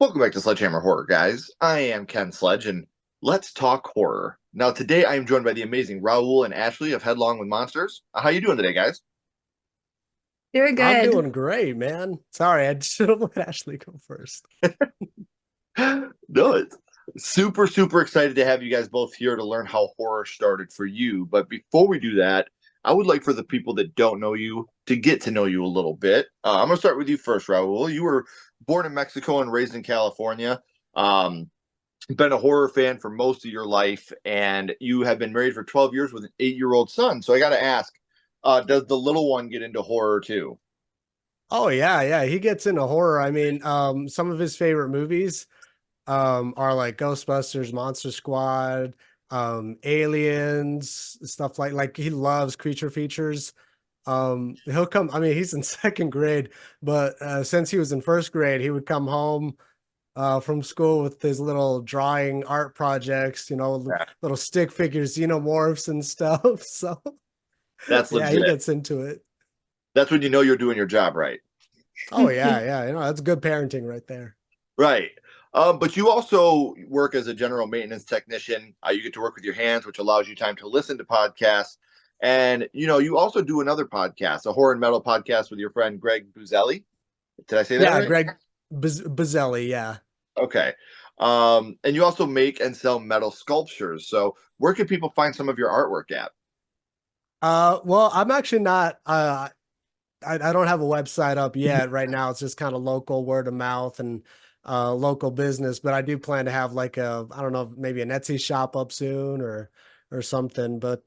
Welcome back to Sledgehammer Horror, guys. I am Ken Sledge, and let's talk horror. Now, today I am joined by the amazing Raul and Ashley of Headlong with Monsters. How you doing today, guys? Doing I'm good. doing great, man. Sorry, I should have let Ashley go first. No, it's super excited to have you guys both here to learn how horror started for you. But before we do that, I would like for the people that don't know you to get to know you a little bit. I'm going to start with you first, Raul. You were born in Mexico and raised in California. Um, been a horror fan for most of your life, and you have been married for 12 years with an 8-year-old son. So I got to ask, does the little one get into horror too? Oh yeah, he gets into horror. I mean, some of his favorite movies are like Ghostbusters, Monster Squad, Aliens, stuff like he loves creature features. He'll come, I mean, he's in second grade, but since he was in first grade, he would come home from school with his little drawing art projects, Yeah, little stick figures, xenomorphs and stuff. So that's yeah, he legit. gets into it. That's when you know you're doing your job right. Oh yeah, that's good parenting right there. Right. But you also work as a general maintenance technician. You get to work with your hands, which allows you time to listen to podcasts. And you also do another podcast, a horror and metal podcast with your friend Greg Buzelli. Did I say that Yeah, right? Greg Bazzelli, yeah. Okay. And you also make and sell metal sculptures. So where can people find some of your artwork at? Well, I'm actually not I don't have a website up yet. Right now it's just kind of local word of mouth and local business, but I do plan to have like a I don't know, maybe an Etsy shop up soon or something, but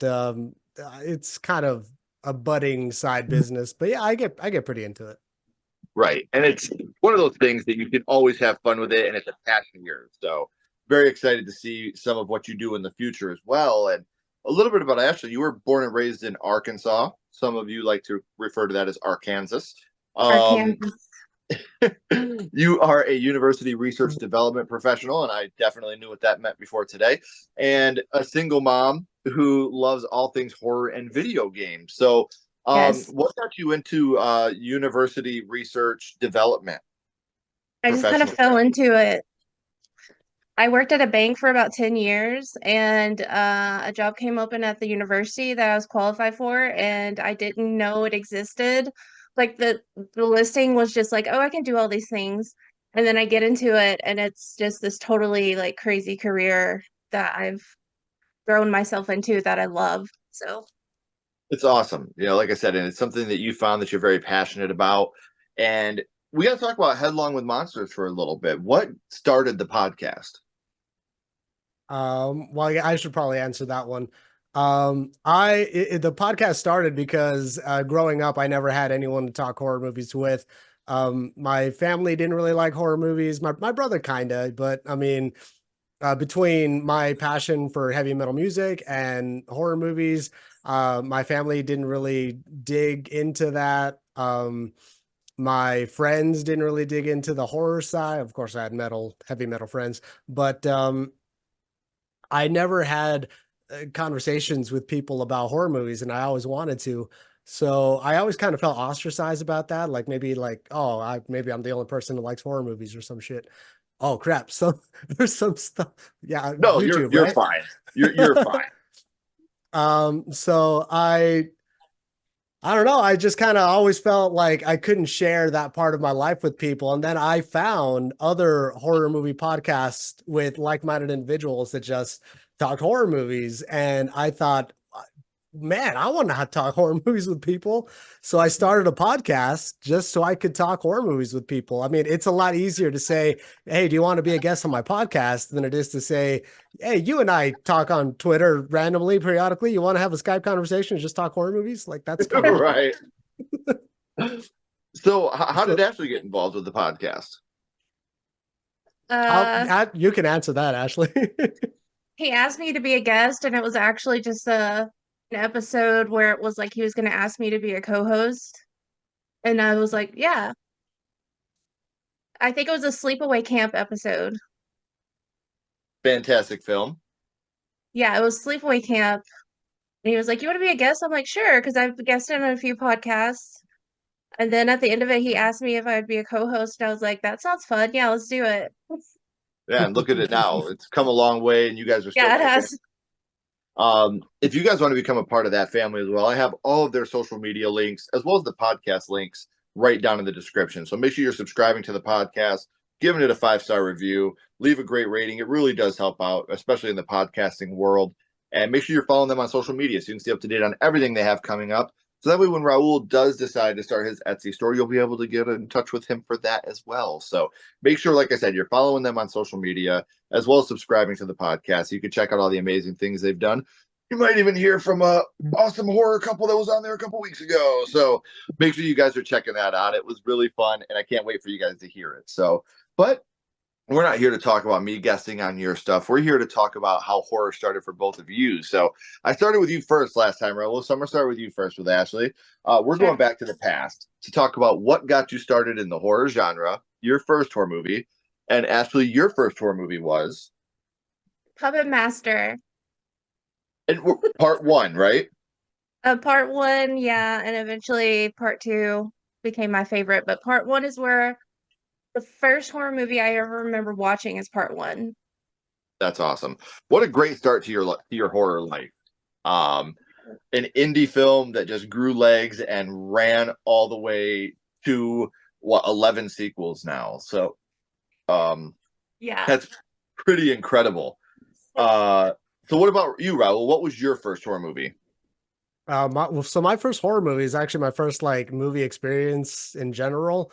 it's kind of a budding side business. But yeah, I get pretty into it. Right. And it's one of those things that you can always have fun with it, and it's a passion of yours. So very excited to see some of what you do in the future as well. And a little bit about Ashley. You were born and raised in Arkansas. Some of you like to refer to that as Arkansas. Um, Arkansas. you are a university research development professional, and I definitely knew what that meant before today. And a single mom who loves all things horror and video games. So Yes. what got you into university research development I just kind of professionally? fell into it. I worked at a bank for about 10 years and a job came open at the university that I was qualified for and I didn't know it existed. Like the listing was just like, "Oh, I can do all these things." And then I get into it and it's just this totally like crazy career that I've thrown myself into that I love. So, It's awesome. Like I said, and it's something that you found that you're very passionate about. And we got to talk about Headlong with Monsters for a little bit. What started the podcast? Well, yeah, I should probably answer that one. The podcast started because growing up, I never had anyone to talk horror movies with. My family didn't really like horror movies. My brother kinda, but I mean, between my passion for heavy metal music and horror movies, my family didn't really dig into that. My friends didn't really dig into the horror side. Of course, I had heavy metal friends, but I never had conversations with people about horror movies, and I always wanted to. So I always kind of felt ostracized about that. Like maybe like, oh, maybe I'm the only person who likes horror movies or some shit. Oh crap! So there's some stuff. Yeah, No, you're YouTube, you're right? fine. You're fine. So I don't know. I just kind of always felt like I couldn't share that part of my life with people. And then I found other horror movie podcasts with like-minded individuals that just talked horror movies. And I thought, man, I want to talk horror movies with people. So I started a podcast just so I could talk horror movies with people. I mean, it's a lot easier to say, "Hey, do you want to be a guest on my podcast?" than it is to say, "Hey, you and I talk on Twitter randomly, periodically. You want to have a Skype conversation and just talk horror movies?" Like that's kind of fun. Right. So, how did So Ashley get involved with the podcast? uh you can answer that, Ashley. he asked me to be a guest and it was actually just an episode where it was like he was going to ask me to be a co-host and I was like, "Yeah." I think it was a sleepaway camp episode. Fantastic film. Yeah, it was sleepaway camp. And he was like, "You want to be a guest?" I'm like, "Sure," because I've guested on a few podcasts. And then at the end of it, he asked me if I would be a co-host. I was like, that sounds fun. Yeah, let's do it. Yeah, and look at it now. It's come a long way, and you guys are still Yeah, it kicking. has. If you guys want to become a part of that family as well, I have all of their social media links as well as the podcast links right down in the description. So make sure you're subscribing to the podcast, giving it a 5-star review, leave a great rating. It really does help out, especially in the podcasting world. And make sure you're following them on social media so you can stay up to date on everything they have coming up. So that way, when Raul does decide to start his Etsy store, you'll be able to get in touch with him for that as well. So make sure, like I said, you're following them on social media as well as subscribing to the podcast. So you can check out all the amazing things they've done. You might even hear from a awesome horror couple that was on there a couple weeks ago. So make sure you guys are checking that out. It was really fun, and I can't wait for you guys to hear it. So, but we're not here to talk about me guessing on your stuff. We're here to talk about how horror started for both of you. So I started with you first last time, Raul. So I'm going to start with you first with Ashley. We're Sure. going back to the past to talk about what got you started in the horror genre, your first horror movie. And Ashley, your first horror movie was? Puppet Master. And part one, right? Part one, yeah, and eventually part two became my favorite. But part one is where the first horror movie I ever remember watching is part one. That's awesome. What a great start to your horror life. Um, an indie film that just grew legs and ran all the way to 11 sequels now. So Yeah. that's pretty incredible. So what about you, Raul? What was your first horror movie? So my first horror movie is actually my first like movie experience in general.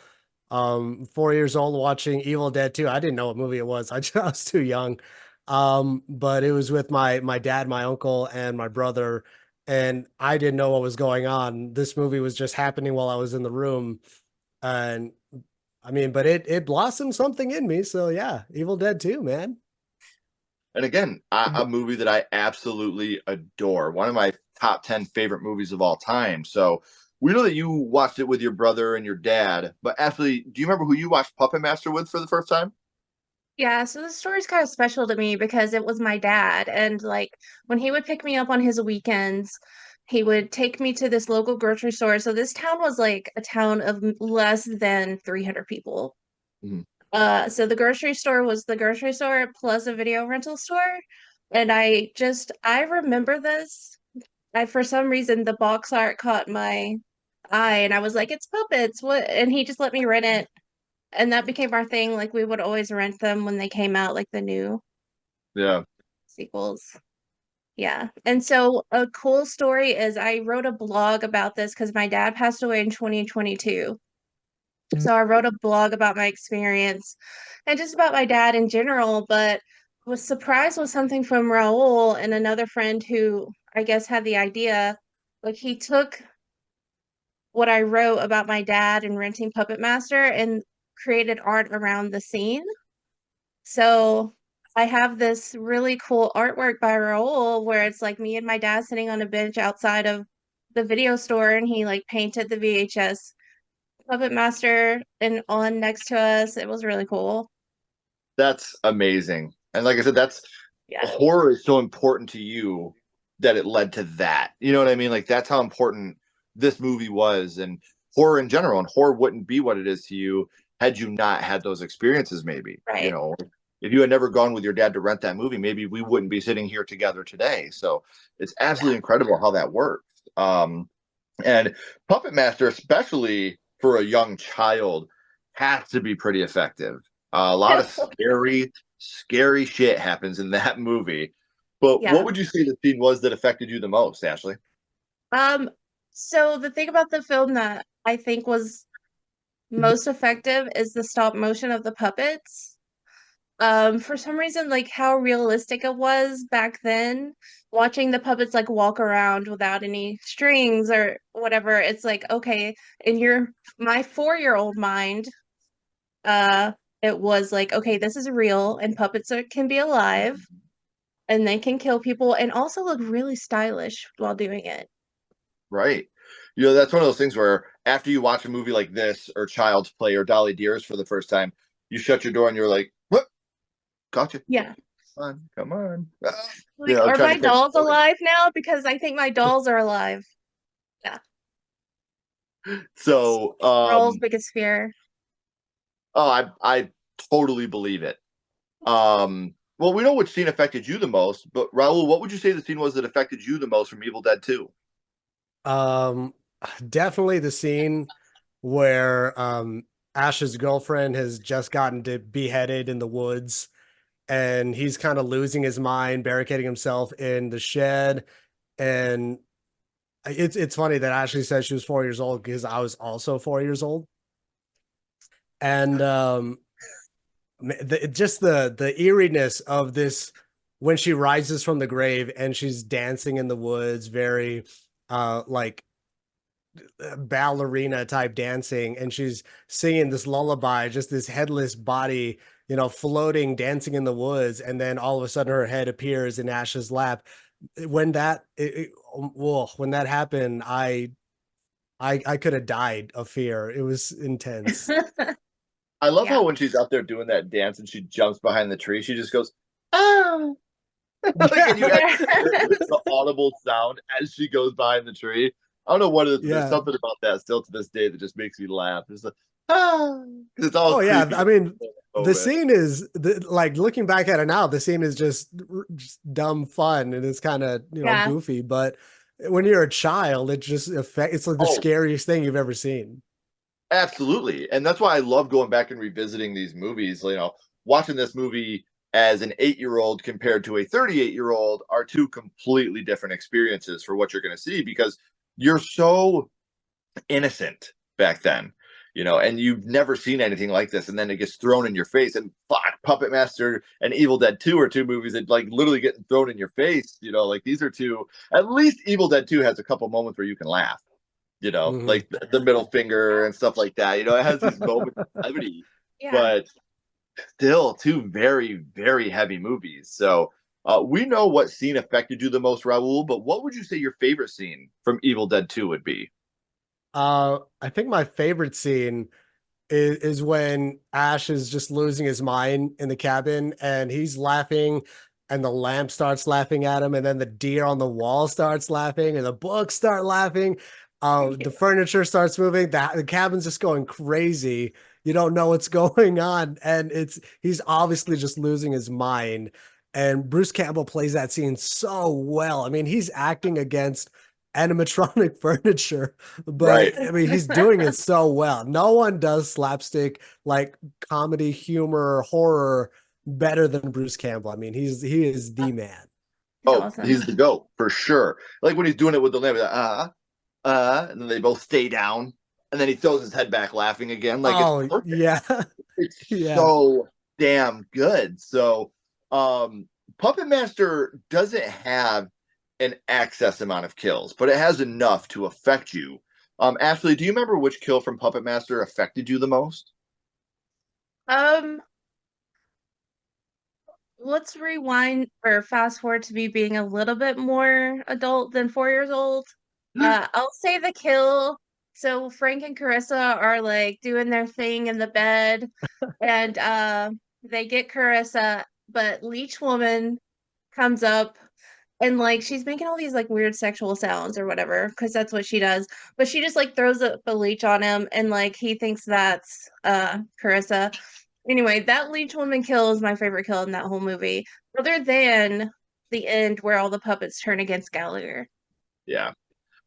4 years old watching Evil Dead 2. I didn't know what movie it was. I was too young. But it was with my dad, my uncle, and my brother, and I didn't know what was going on. This movie was just happening while I was in the room, and I mean, but it blossomed something in me. So yeah, Evil Dead 2, man. And again, a movie that I absolutely adore. One of my top 10 favorite movies of all time. So we know that you watched it with your brother and your dad, but Ashley, do you remember who you watched Puppet Master with for the first time? Yeah, so the story's kind of special to me because it was my dad. And like when he would pick me up on his weekends, he would take me to this local grocery store. So this town was like a town of less than 300 people. Mhm. So the grocery store was the grocery store plus a video rental store. And I remember this. For some reason, the box art caught my eye, and I was like, it's puppets. What? And he just let me rent it. And that became our thing. Like, we would always rent them when they came out, like the new Yeah. sequels. Yeah. And so, a cool story is I wrote a blog about this because my dad passed away in 2022. So I wrote a blog about my experience and just about my dad in general, but was surprised with something from Raul and another friend who I guess had the idea. Like he took what I wrote about my dad and renting Puppet Master and created art around the scene. So I have this really cool artwork by Raul where it's like me and my dad sitting on a bench outside of the video store and he like painted the VHS Puppet Master and on next to us. It was really cool. That's amazing. And like I said, that's Yeah. horror is so important to you that it led to that. You know what I mean? Like that's how important this movie was and horror in general. And horror wouldn't be what it is to you had you not had those experiences, maybe. You Right. know, if you had never gone with your dad to rent that movie, maybe we wouldn't be sitting here together today. So it's absolutely incredible how that works. And Puppet Master, especially for a young child, has to be pretty effective. A lot of scary shit happens in that movie. But what Yeah. would you say the scene was that affected you the most, Ashley? Um, so the thing about the film that I think was most effective is the stop motion of the puppets. For some reason, like how realistic it was back then, watching the puppets like walk around without any strings or whatever, it's like, okay, in my 4-year-old mind, uh, it was like, okay, this is real and can be alive and they can kill people and also look really stylish while doing it. Right. You know, that's one of those things where after you watch a movie like this or Child's Play or Dolly Dearest for the first time, you shut your door and you're like, what? Gotcha. Yeah. Come on. Ah. You Like, know, are trying my to catch dolls the alive now? Because I think my dolls are alive. Yeah. So, Raul's biggest fear. oh, I totally believe it. Well, we know which scene affected you the most, but Raul, what would you say the scene was that affected you the most from Evil Dead 2? Um, Definitely the scene where Ash's girlfriend has just gotten beheaded in the woods, and he's kind of losing his mind, barricading himself in the shed. And it's funny that Ashley said she was 4 years old because I was also 4 years old. And just the eeriness of this when she rises from the grave and she's dancing in the woods, very like ballerina type dancing, and she's singing this lullaby, just this headless body, floating, dancing in the woods, and then all of a sudden her head appears in Ash's lap. When that happened, I could have died of fear. It was intense. I love Yeah. how when she's out there doing that dance and she jumps behind the tree, she just goes, "Ah!" Like, and you Yeah, actually Yeah. hear the audible sound as she goes behind the tree. I don't know what it is, but there's yeah. something about that still to this day that just makes me laugh. It's like, ah, because it's all Oh yeah, creepy I at mean, the the moment. scene is like, looking back at it now, the scene is just dumb fun, and it's kind of, Yeah. goofy, but when you're a child, it's like the Oh, scariest thing you've ever seen. absolutely. And that's why I love going back and revisiting these movies. Watching this movie as an 8-year old compared to a 38-year old are two completely different experiences for what you're going to see because you're so innocent back then, and you've never seen anything like this. And then it gets thrown in your face. And fuck, Puppet Master and Evil Dead 2 are two movies that like literally getting thrown in your face. Like these are two, at least Evil Dead 2 has a couple moments where you can laugh Mhm. like the middle finger and stuff like that. It has these moments of levity, Yeah. but still two very, very heavy movies. So we know what scene affected you the most, Raul, but what would you say your favorite scene from Evil Dead 2 would be? I think my favorite scene is when Ash is just losing his mind in the cabin, and he's laughing, and the lamp starts laughing at him, and then the deer on the wall starts laughing, and the books start laughing. The furniture starts moving. The cabin's just going crazy. You don't know what's going on, and he's obviously just losing his mind. And Bruce Campbell plays that scene so well. I mean, he's acting against animatronic furniture, but Right. I mean, he's doing it so well. No one does slapstick, like, comedy, humor, horror better than Bruce Campbell. I mean, he is the man. He's Oh, awesome. he's the goat for sure. Like when he's doing it with the lamp, like, and then they both stay down, and then he throws his head back laughing again. Like it's Oh perfect. yeah, It's yeah. so damn good. So, um, Puppet Master doesn't have an excess amount of kills, but it has enough to affect you. Ashley, do you remember which kill from Puppet Master affected you the most? Um, let's rewind or fast forward to me being a little bit more adult than 4 years old. I'll say the kill. So Frank and Carissa are like doing their thing in the bed, and they get Carissa, but Leech Woman comes up and like she's making all these like weird sexual sounds or whatever because that's what she does. But she just like throws a leech on him, and like he thinks that's Carissa. Anyway, that leech woman kill is my favorite kill in that whole movie, other than the end where all the puppets turn against Gallagher. Yeah.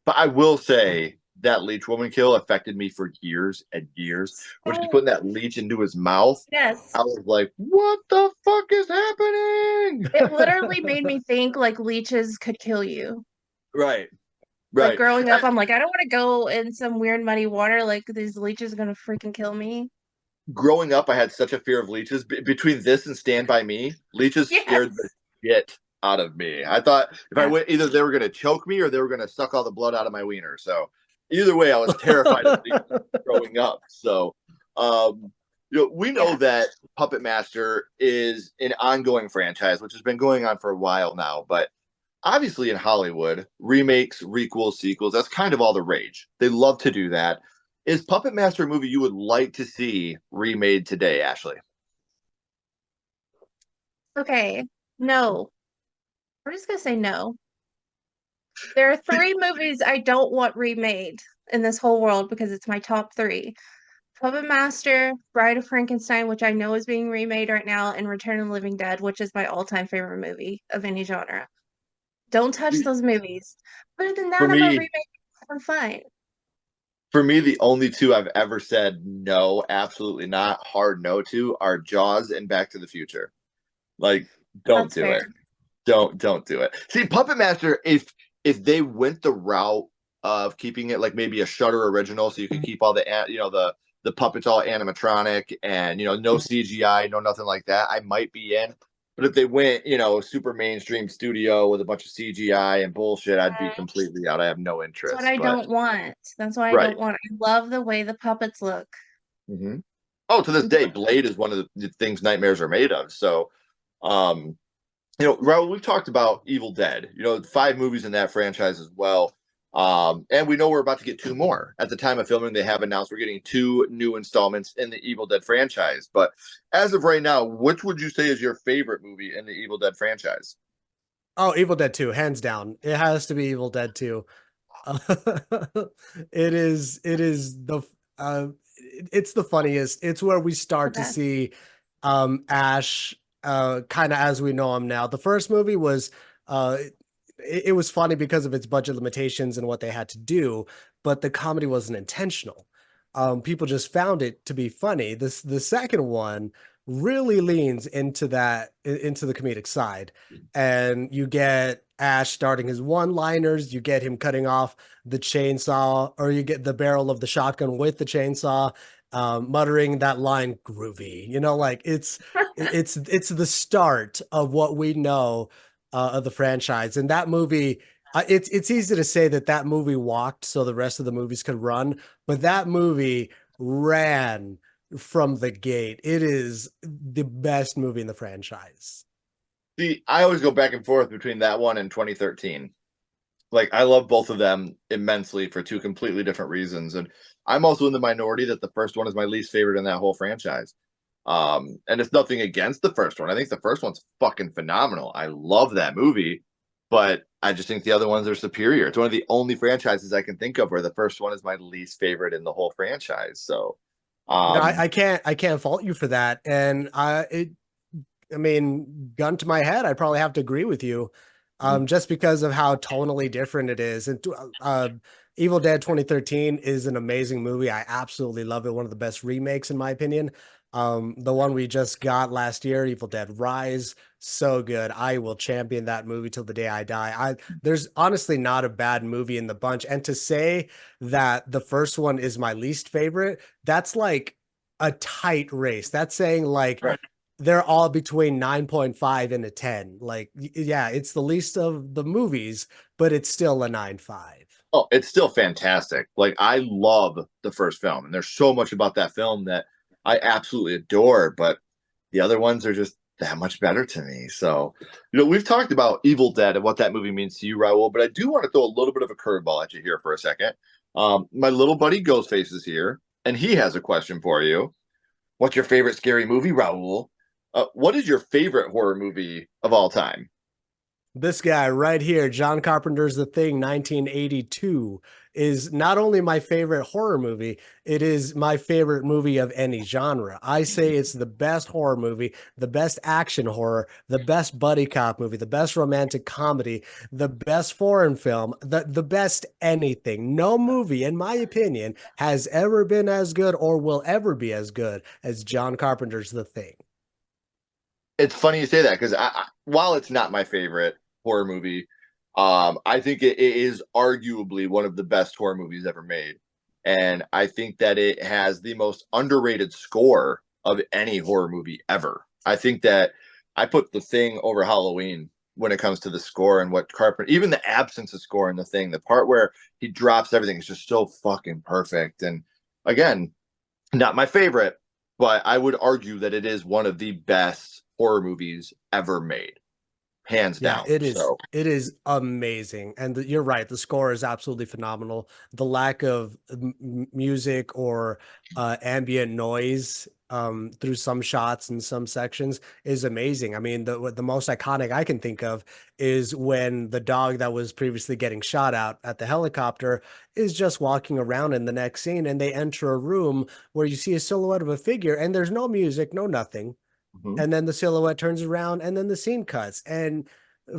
But I will say that leech woman kill affected me for years and years. When she's Oh, putting that leech into his mouth, yes. I was like, what the fuck is happening? It literally made me think like leeches could kill you. Right, Like right. growing up, I'm like, I don't want to go in some weird muddy water. Like these leeches are gonna freaking kill me. Growing up, I had such a fear of leeches. Between this and Stand By Me, leeches scared the Yes. shit out of me. I thought if I Yeah. went, either they were going to choke me or they were going to suck all the blood out of my wiener. So either way, I was terrified of leeches growing up. So, we know Yeah. that Puppet Master is an ongoing franchise, which has been going on for a while now. But obviously, in Hollywood, remakes, requels, sequels—that's kind of all the rage. They love to do that. Is Puppet Master a movie you would like to see remade today, Ashley? Okay. No. We're just gonna say no. There are three movies I don't want remade. in this whole world because it's my top three. Puppet Master, Bride of Frankenstein, which I know is being remade right now, and Return of the Living Dead, which is my all-time favorite movie of any genre. Don't touch those movies. Other than For that, I'm a me, remake. I'm fine. for me, the only two I've ever said no, absolutely not, hard no to are Jaws and Back to the Future. Like, don't That's do fair. it. Don't do it. See, Puppet Master, if they went the route of keeping it like maybe a Shutter original, so you could keep all the puppets all animatronic and no CGI, no nothing like that, I might be in. But if they went super mainstream studio with a bunch of CGI and bullshit, I'd be completely out. I have no That's what interest. I But don't want. That's what I right. don't want. I love the way the puppets look. Hmm. Oh, to this day, Blade is one of the things nightmares are made of. So, um, Raul, we've talked about Evil Dead, 5 movies in that franchise as well. And we know we're about to get 2 more. At the time of filming, they have announced we're getting 2 new installments in the Evil Dead franchise. But as of right now, which would you say is your favorite movie in the Evil Dead franchise? Oh, Evil Dead 2, hands down. It has to be Evil Dead 2. It is uh it's the funniest. It's where we The start to best. see Ash kind of as we know him now. The first movie was uh it was funny because of its budget limitations and what they had to do, but the comedy wasn't intentional. People just found it to be funny. The second one really leans into into the comedic side, and you get Ash starting his one-liners, you get him cutting off the chainsaw, or you get the barrel of the shotgun with the chainsaw, muttering that line groovy. Like it's the start of what we know of the franchise. And that movie, it's easy to say that movie walked so the rest of the movies could run, but that movie ran from the gate. It is the best movie in the franchise. See, I always go back and forth between that one and 2013. Like, I love both of them immensely for 2 completely different reasons. And I'm also in the minority that the first one is my least favorite in that whole franchise. And it's nothing against the first one. I think the first one's fucking phenomenal. I love that movie, but I just think the other ones are superior. It's one of the only franchises I can think of where the first one is my least favorite in the whole franchise. So, um, I can't fault you for that. And I mean, gun to my head, I'd probably have to agree with you, just because of how tonally different it is. And Evil Dead 2013 is an amazing movie. I absolutely love it. One of the best remakes, in my opinion. The one we just got last year, Evil Dead Rise, so good. I will champion that movie till the day I die. There's honestly not a bad movie in the bunch. And to say that the first one is my least favorite, that's like a tight race. That's saying like right. they're all between 9.5 and a 10. Like, yeah, it's the least of the movies, but it's still a 9.5. Oh, it's still fantastic. Like, I love the first film, and there's so much about that film that I absolutely adore, but the other ones are just that much better to me. So, we've talked about Evil Dead and what that movie means to you, Raul, but I do want to throw a little bit of a curveball at you here for a second. My little buddy Ghostface is here, and he has a question for you. What's your favorite scary movie, Raul? What is your favorite horror movie of all time? This guy right here, John Carpenter's The Thing, 1982, is not only my favorite horror movie, it is my favorite movie of any genre. I say it's the best horror movie, the best action horror, the best buddy cop movie, the best romantic comedy, the best foreign film, the best anything. No movie, in my opinion, has ever been as good or will ever be as good as John Carpenter's The Thing. It's funny you say that because while it's not my favorite horror movie, I think it is arguably one of the best horror movies ever made, and I think that it has the most underrated score of any horror movie ever. I think that I put The Thing over Halloween when it comes to the score and what Carpenter, even the absence of score in The Thing, the part where he drops everything is just so fucking perfect. And again, not my favorite, but I would argue that it is one of the best horror movies ever made. hands Yeah, down. it is. So It is amazing, and you're right. The score is absolutely phenomenal. The lack of music or ambient noise through some shots and some sections is amazing. I mean, the most iconic I can think of is when the dog that was previously getting shot at the helicopter is just walking around in the next scene, and they enter a room where you see a silhouette of a figure, and there's no music, no nothing, mhm, and then the silhouette turns around, and then the scene cuts, and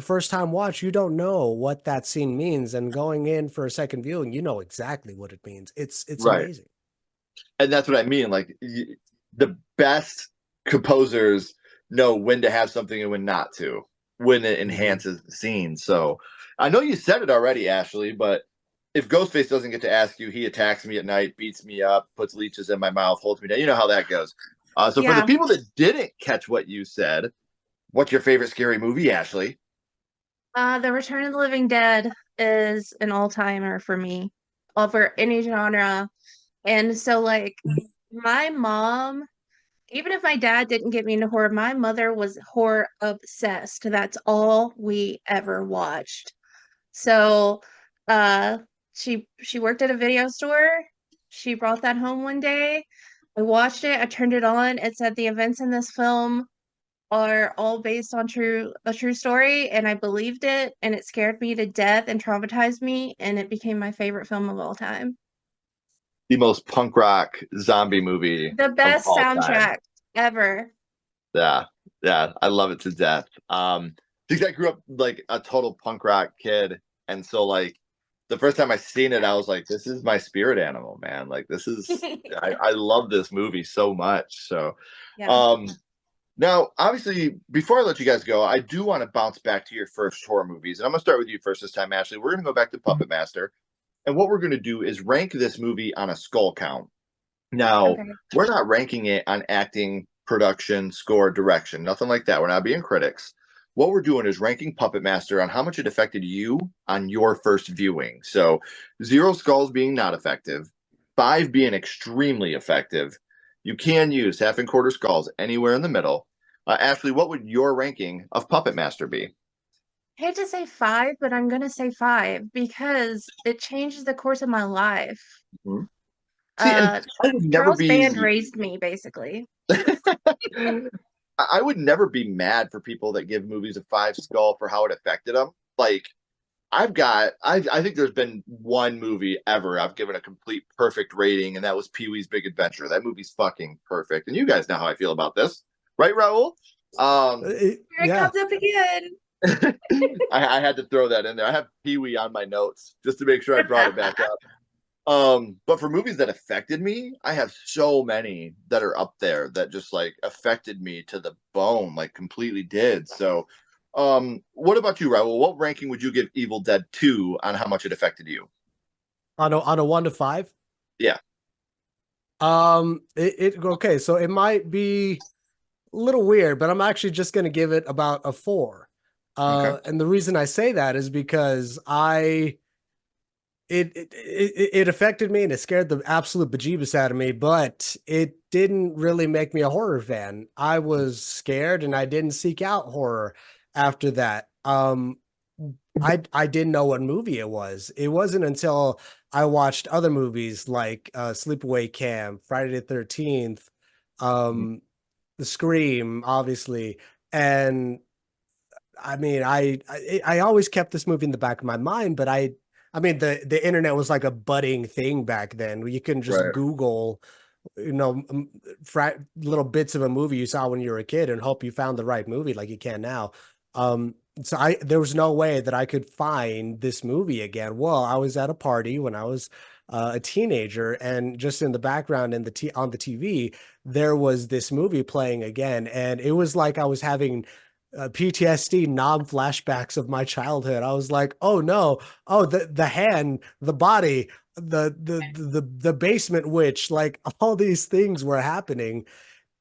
first time watch, you don't know what that scene means, and going in for a second viewing, you know exactly what it means. It's right. amazing. And that's what I mean. Like the best composers know when to have something and when not to, when it Hmm. enhances the scene. So I know you said it already, Ashley, but if Ghostface doesn't get to ask you, he attacks me at night, beats me up, puts leeches in my mouth, holds me down. You know how that goes. So for the Yeah. people that didn't catch what you said, what's your favorite scary movie, Ashley? The Return of the Living Dead is an all-timer for me over any genre. And so like my mom, even if my dad didn't get me into horror, my mother was horror obsessed. That's all we ever watched. So uh she worked at a video store. She brought that home one day. I watched it, I turned it on. It said the events in this film are all based on a true story, and I believed it, and it scared me to death and traumatized me, and it became my favorite film of all time. The most punk rock zombie movie The of best all time. soundtrack ever. Yeah, yeah, I love it to death. Because I grew up like a total punk rock kid, and so like the first time I seen it, I was like, "This is my spirit animal, man! Like this is I love this movie so much." So, Yeah. um, now obviously, before I let you guys go, I do want to bounce back to your first horror movies, and I'm gonna start with you first this time, Ashley. We're gonna go back to Puppet Master, and what we're gonna do is rank this movie on a skull count. Now, Okay. we're not ranking it on acting, production, score, direction, nothing like that. We're not being critics. What we're doing is ranking Puppet Master on how much it affected you on your first viewing. So, zero skulls being not effective, five being extremely effective. You can use half and quarter skulls anywhere in the middle. Ashley, what would your ranking of Puppet Master be? Hate to say five, but I'm gonna say five because it changes the course of my life. Mhm. See, and Uh, I would never Charles Band be raised me, basically. I would never be mad for people that give movies a five skull for how it affected them. Like I think there's been one movie ever I've given a complete perfect rating, and that was Pee Wee's Big Adventure. That movie's fucking perfect, and you guys know how I feel about this, right, Raul? Here it Yeah. comes up again. I had to throw that in there. I have Pee Wee on my notes just to make sure I brought it back up. But for movies that affected me, I have so many that are up there that just like affected me to the bone, like completely did. So, what about you, Raul? What ranking would you give Evil Dead 2 on how much it affected you? On a 1 to 5. Yeah. Okay, so it might be a little weird, but I'm actually just gonna give it about a 4. Okay. And the reason I say that is because it affected me and it scared the absolute bejeebus out of me, but it didn't really make me a horror fan. I was scared and I didn't seek out horror after that. I didn't know what movie it was. It wasn't until I watched other movies like Sleepaway Camp, Friday the 13th, Mhm. um, The Scream, obviously, and I mean, I always kept this movie in the back of my mind, but I mean, the internet was like a budding thing back then, where you couldn't just Right. Google, little bits of a movie you saw when you were a kid and hope you found the right movie like you can now. So there was no way that I could find this movie again. Well, I was at a party when I was a teenager, and just in the background on the TV, there was this movie playing again, and it was like I was having PTSD non flashbacks of my childhood. I was like, oh no, oh the hand, the body, the basement witch, like all these things were happening,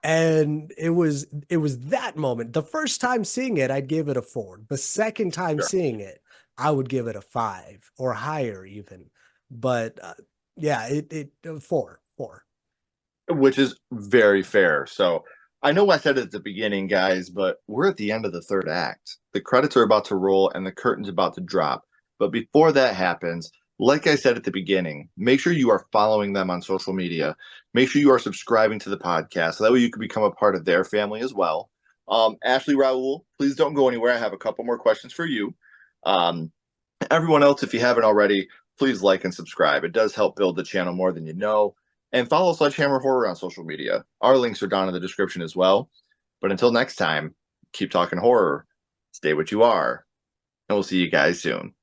and it was that moment. The first time seeing it, I'd give it a 4. The second time Sure. seeing it, I would give it a 5 or higher even. But yeah, it 4. Which is very fair. So, I know I said it at the beginning, guys, but we're at the end of the third act. The credits are about to roll and the curtain's about to drop. But before that happens, like I said at the beginning, make sure you are following them on social media. Make sure you are subscribing to the podcast. So that way you can become a part of their family as well. Ashley, Raul, please don't go anywhere. I have a couple more questions for you. Um, Everyone else, if you haven't already, please like and subscribe. It does help build the channel more than you know. And follow Sledgehammer Horror on social media. Our links are down in the description as well. But until next time, keep talking horror, stay what you are, and we'll see you guys soon.